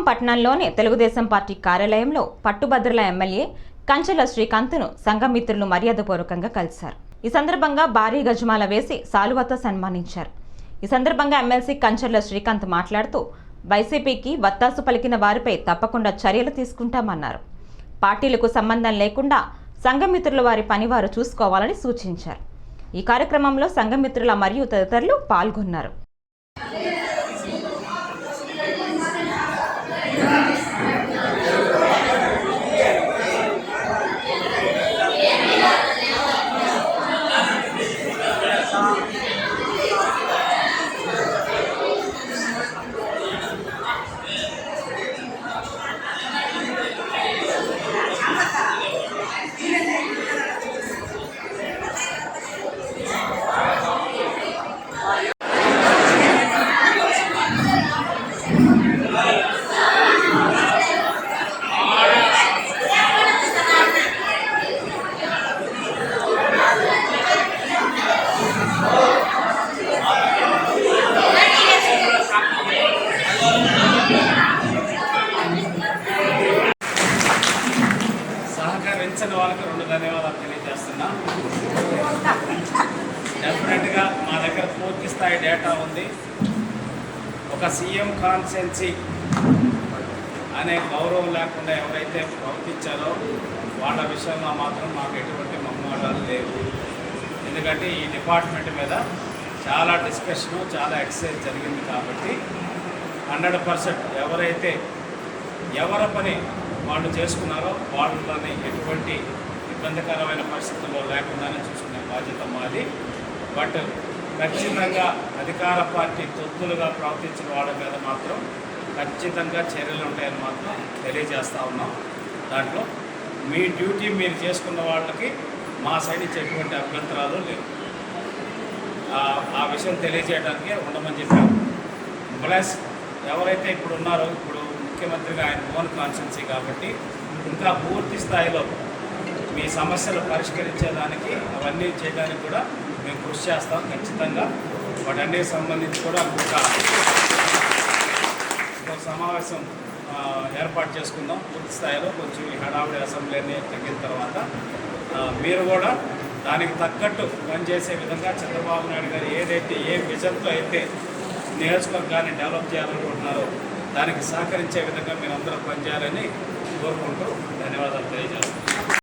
పట్టణంలోని తెలుగుదేశం పార్టీ కార్యాలయంలో పట్టుభద్రుల ఎమ్మెల్యే కంచెల శ్రీకాంత్ను సంఘమిత్రులు మర్యాదపూర్వకంగా కలిశారు. ఈ సందర్భంగా భారీ గజమాల వేసి సాలువతో సన్మానించారు. ఈ సందర్భంగా ఎమ్మెల్సీ కంచెల శ్రీకాంత్ మాట్లాడుతూ వైసీపీకి వత్తాసు పలికిన వారిపై తప్పకుండా చర్యలు తీసుకుంటామన్నారు. పార్టీలకు సంబంధం లేకుండా సంఘమిత్రుల వారి పని వారు చూసుకోవాలని సూచించారు. ఈ కార్యక్రమంలో సంఘమిత్రుల మరియు తదితరులు పాల్గొన్నారు. సహకరించిన వాళ్ళకి 2 ధన్యవాదాలు తెలియజేస్తున్నా. డెఫినెట్గా మా దగ్గర పూర్తి స్థాయి డేటా ఉంది. ఒక సీఎం కాన్స్టిట్యున్సీ అనే గౌరవం లేకుండా ఎవరైతే ప్రవర్తించారో వాళ్ళ విషయంలో మాత్రం మాకు ఎటువంటి మమ్మకాలు లేవు. ఎందుకంటే ఈ డిపార్ట్మెంట్ మీద చాలా డిస్కషను, చాలా ఎక్సర్సైజ్ జరిగింది. కాబట్టి 100% ఎవరైతే ఎవరి పని వాళ్ళు చేసుకున్నారో వాళ్ళని ఎటువంటి ఇబ్బందికరమైన పరిస్థితుల్లో లేకుండానే చూసుకునే బాధ్యత మాది. బట్ ఖచ్చితంగా అధికార పార్టీ తొత్తులుగా ప్రవర్తించిన వాళ్ళ మీద మాత్రం ఖచ్చితంగా చర్యలు ఉంటాయని మాత్రం తెలియజేస్తూ ఉన్నాం. దాంట్లో మీ డ్యూటీ మీరు చేసుకున్న వాళ్ళకి మా సైడ్ నుంచి ఎటువంటి అభ్యంతరాలు లేవు. ఆ విషయం తెలియజేయడానికి ఉండమని చెప్పాం. ప్లస్ ఎవరైతే ఇప్పుడు ఉన్నారో, ఇప్పుడు ముఖ్యమంత్రిగా ఆయన ఓన్ కాన్స్టిట్యున్సీ కాబట్టి ఇంకా పూర్తి స్థాయిలో మీ సమస్యలు పరిష్కరించేదానికి అవన్నీ చేయడానికి కూడా మేము కృషి చేస్తాం. ఖచ్చితంగా వాటన్నిటికి సంబంధించి కూడా ఒక సమావేశం ఏర్పాటు చేసుకుందాం. పూర్తి స్థాయిలో కొంచెం ఈ హడావుడి అసెంబ్లీని తగ్గిన తర్వాత మీరు కూడా దానికి తగ్గట్టు పనిచేసే విధంగా చంద్రబాబు నాయుడు గారు ఏదైతే ఏ విజన్తో అయితే నియోజకవర్గాన్ని డెవలప్ చేయాలనుకుంటున్నారో దానికి సహకరించే విధంగా మీరందరూ పనిచేయాలని కోరుకుంటూ ధన్యవాదాలు తెలియజేస్తున్నాను.